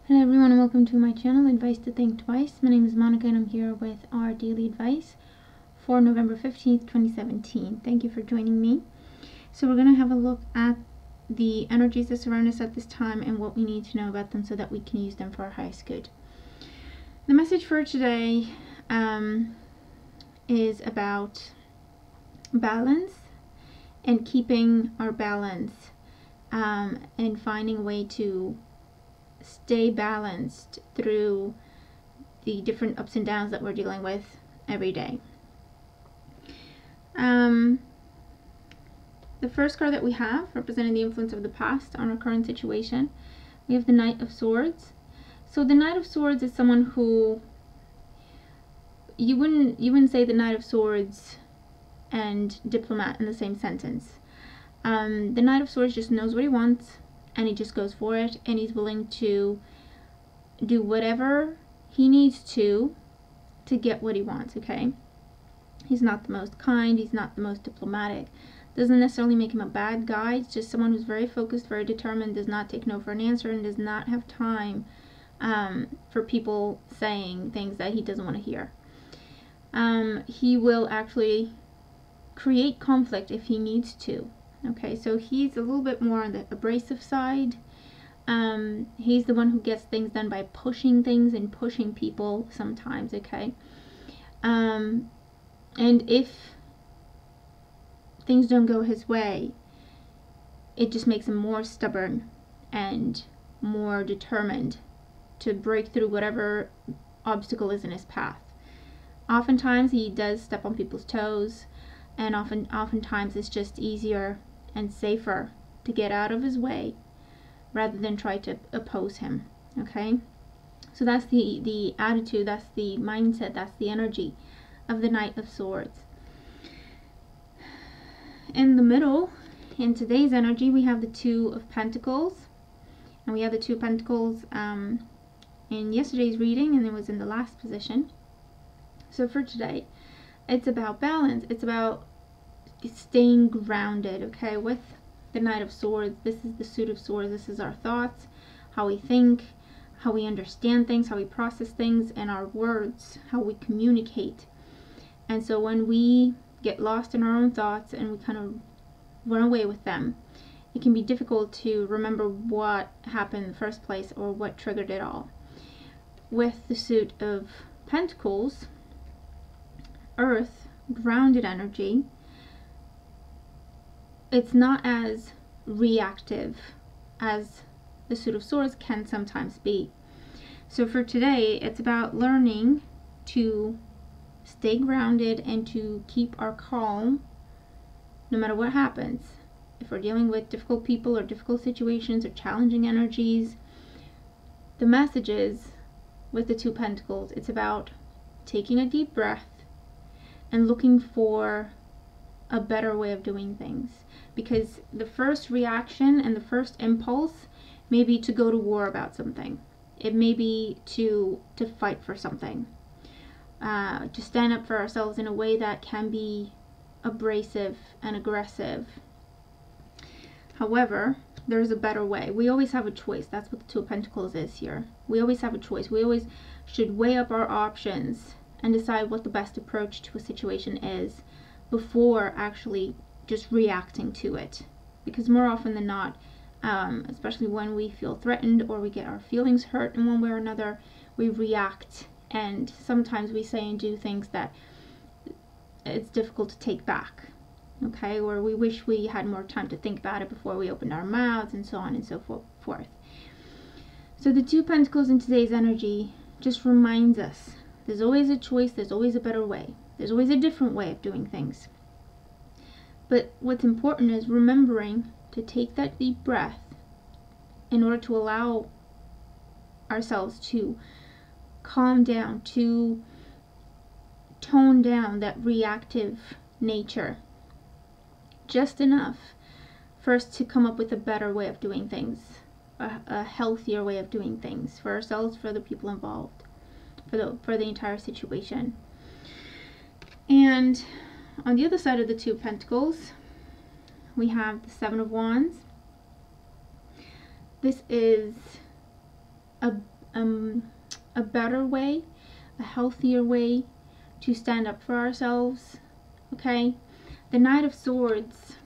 Hello everyone and welcome to my channel, Advice to Think Twice. My name is Monica and I'm here with our daily advice for November 15th, 2017. Thank you for joining me. So we're going to have a look at the energies that surround us at this time and what we need to know about them so that we can use them for our highest good. The message for today is about balance and keeping our balance and finding a way to stay balanced through the different ups and downs that we're dealing with every day. The first card that we have representing the influence of the past on our current situation, we have the Knight of Swords. So the Knight of Swords is someone who you wouldn't say the Knight of Swords and diplomat in the same sentence. The Knight of Swords just knows what he wants and he just goes for it, and he's willing to do whatever he needs to get what he wants, okay? He's not the most kind, he's not the most diplomatic. Doesn't necessarily make him a bad guy. It's just someone who's very focused, very determined, does not take no for an answer, and does not have time for people saying things that he doesn't want to hear. He will actually create conflict if he needs to. Okay, so he's a little bit more on the abrasive side. He's the one who gets things done by pushing things and pushing people sometimes, okay? And if things don't go his way, it just makes him more stubborn and more determined to break through whatever obstacle is in his path. Oftentimes he does step on people's toes, and oftentimes it's just easier and safer to get out of his way rather than try to oppose him, okay? So that's the attitude, that's the mindset, that's the energy of the Knight of Swords. In the middle, in today's energy, we have the Two of Pentacles, and we have the Two of Pentacles in yesterday's reading, and it was in the last position. So for today, it's about balance. It's about staying grounded, okay? With the Knight of Swords, this is the Suit of Swords. This is our thoughts, how we think, how we understand things, how we process things, and our words, how we communicate. And so when we get lost in our own thoughts and we kind of run away with them, it can be difficult to remember what happened in the first place or what triggered it all. With the Suit of Pentacles, Earth, grounded energy, it's not as reactive as the Suit of Swords can sometimes be. So for today, it's about learning to stay grounded and to keep our calm no matter what happens. If we're dealing with difficult people or difficult situations or challenging energies, the message is, with the Two Pentacles, it's about taking a deep breath and looking for a better way of doing things. Because the first reaction and the first impulse may be to go to war about something. It may be to fight for something. To stand up for ourselves in a way that can be abrasive and aggressive. However, there's a better way. We always have a choice. That's what the Two of Pentacles is here. We always have a choice. We always should weigh up our options and decide what the best approach to a situation is before actually just reacting to it. Because more often than not, especially when we feel threatened or we get our feelings hurt in one way or another, we react, and sometimes we say and do things that it's difficult to take back, okay? Or we wish we had more time to think about it before we opened our mouths, and so on and so forth. So the Two of Pentacles in today's energy just reminds us there's always a choice, there's always a better way, there's always a different way of doing things. But what's important is remembering to take that deep breath in order to allow ourselves to calm down, to tone down that reactive nature just enough for us to come up with a better way of doing things, a healthier way of doing things for ourselves, for the people involved, for the entire situation. And on the other side of the Two of Pentacles, we have the Seven of Wands. This is a better way, a healthier way to stand up for ourselves. Okay, the Knight of Swords,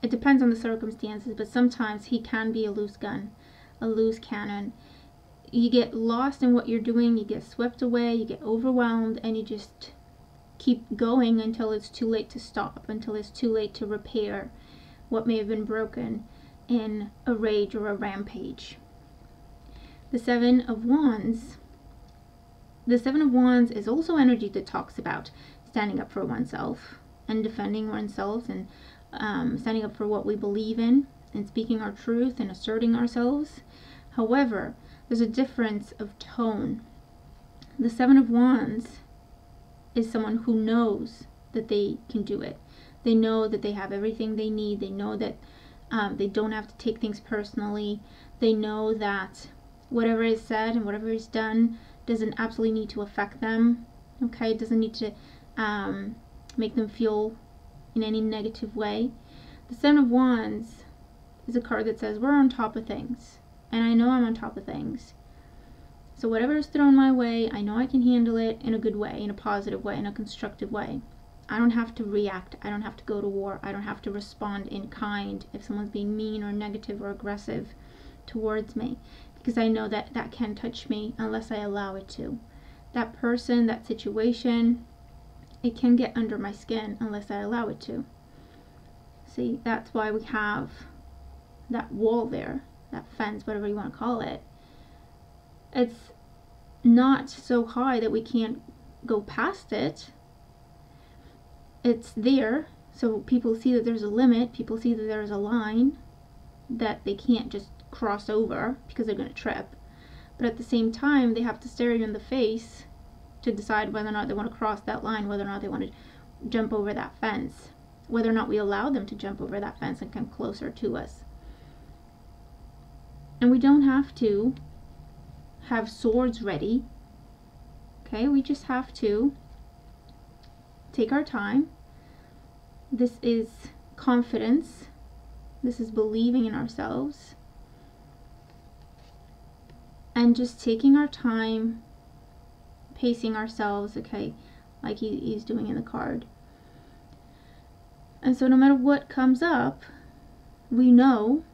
it depends on the circumstances, but sometimes he can be a loose gun, a loose cannon. You get lost in what you're doing, you get swept away, you get overwhelmed, and you just keep going until it's too late to stop, until it's too late to repair what may have been broken in a rage or a rampage. The Seven of Wands. The Seven of Wands is also energy that talks about standing up for oneself and defending oneself and standing up for what we believe in and speaking our truth and asserting ourselves. However, there's a difference of tone. The Seven of Wands is someone who knows that they can do it. They know that they have everything they need. They know that they don't have to take things personally. They know that whatever is said and whatever is done doesn't absolutely need to affect them. Okay, it doesn't need to make them feel in any negative way. The Seven of Wands is a card that says we're on top of things, and I know I'm on top of things. So whatever is thrown my way, I know I can handle it in a good way, in a positive way, in a constructive way. I don't have to react. I don't have to go to war. I don't have to respond in kind if someone's being mean or negative or aggressive towards me, because I know that that can touch me unless I allow it to. That person, that situation, it can get under my skin unless I allow it to. See, that's why we have that wall there, that fence, whatever you want to call it. It's not so high that we can't go past it. It's there, so people see that there's a limit, people see that there's a line that they can't just cross over because they're going to trip. But at the same time, they have to stare you in the face to decide whether or not they want to cross that line, whether or not they want to jump over that fence, whether or not we allow them to jump over that fence and come closer to us. And we don't have to have swords ready. Okay, we just have to take our time. This is confidence. This is believing in ourselves. And just taking our time, pacing ourselves, okay, like he's doing in the card. And so no matter what comes up, we know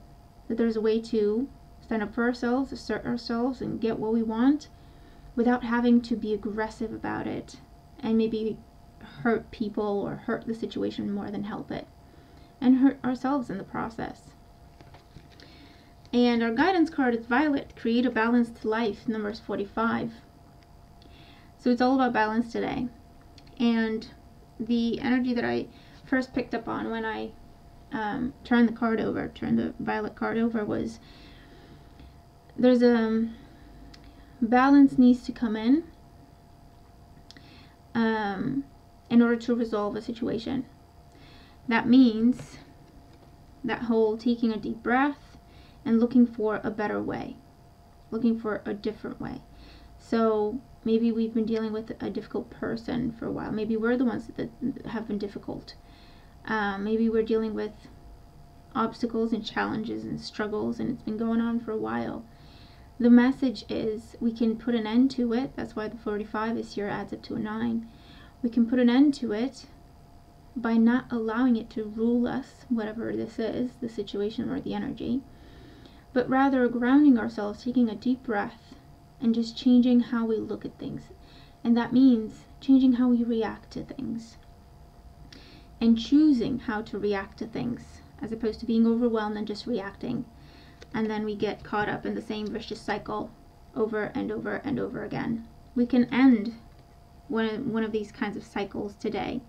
that there's a way to stand up for ourselves, assert ourselves, and get what we want without having to be aggressive about it and maybe hurt people or hurt the situation more than help it, and hurt ourselves in the process. And our guidance card is Violet, Create a Balanced Life, numbers 45. So it's all about balance today. And the energy that I first picked up on when I turned the Violet card over, was there's a balance needs to come in order to resolve a situation. That means that whole taking a deep breath and looking for a better way, looking for a different way. So maybe we've been dealing with a difficult person for a while. Maybe we're the ones that have been difficult. Maybe we're dealing with obstacles and challenges and struggles, and it's been going on for a while. The message is we can put an end to it. That's why the 45 is here, adds up to a 9. We can put an end to it by not allowing it to rule us, whatever this is, the situation or the energy, but rather grounding ourselves, taking a deep breath, and just changing how we look at things. And that means changing how we react to things, and choosing how to react to things, as opposed to being overwhelmed and just reacting. And then we get caught up in the same vicious cycle over and over and over again. We can end one of these kinds of cycles today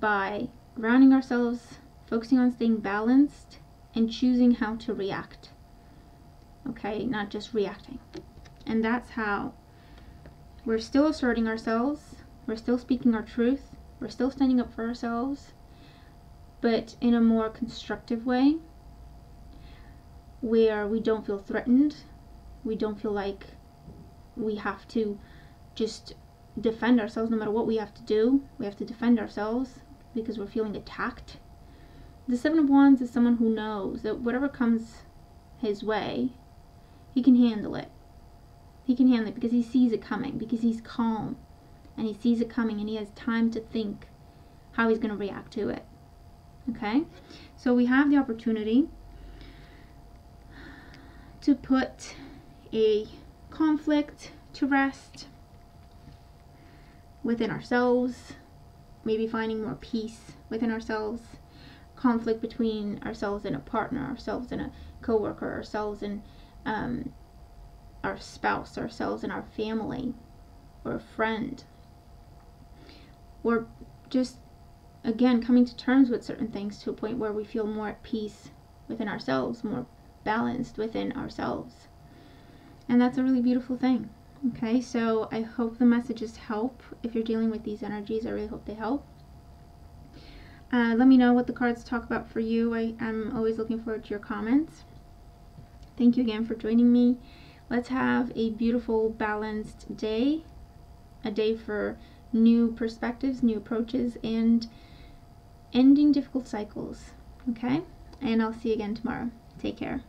by grounding ourselves, focusing on staying balanced, and choosing how to react. Okay, not just reacting. And that's how we're still asserting ourselves, we're still speaking our truth, we're still standing up for ourselves, but in a more constructive way, where we don't feel threatened, we don't feel like we have to just defend ourselves. No matter what we have to do, we have to defend ourselves because we're feeling attacked. The Seven of Wands is someone who knows that whatever comes his way, he can handle it. He can handle it because he sees it coming, because he's calm and he sees it coming and he has time to think how he's going to react to it. Okay? So we have the opportunity to put a conflict to rest within ourselves, maybe finding more peace within ourselves, conflict between ourselves and a partner, ourselves and a coworker, ourselves and our spouse, ourselves and our family, or a friend, or just, again, coming to terms with certain things to a point where we feel more at peace within ourselves, more balanced within ourselves. And that's a really beautiful thing. Okay, so I hope the messages help. If you're dealing with these energies, I really hope they help. Let me know what the cards talk about for you. I'm always looking forward to your comments. Thank you again for joining me. Let's have a beautiful, balanced day. A day for new perspectives, new approaches, and ending difficult cycles. Okay? And I'll see you again tomorrow. Take care.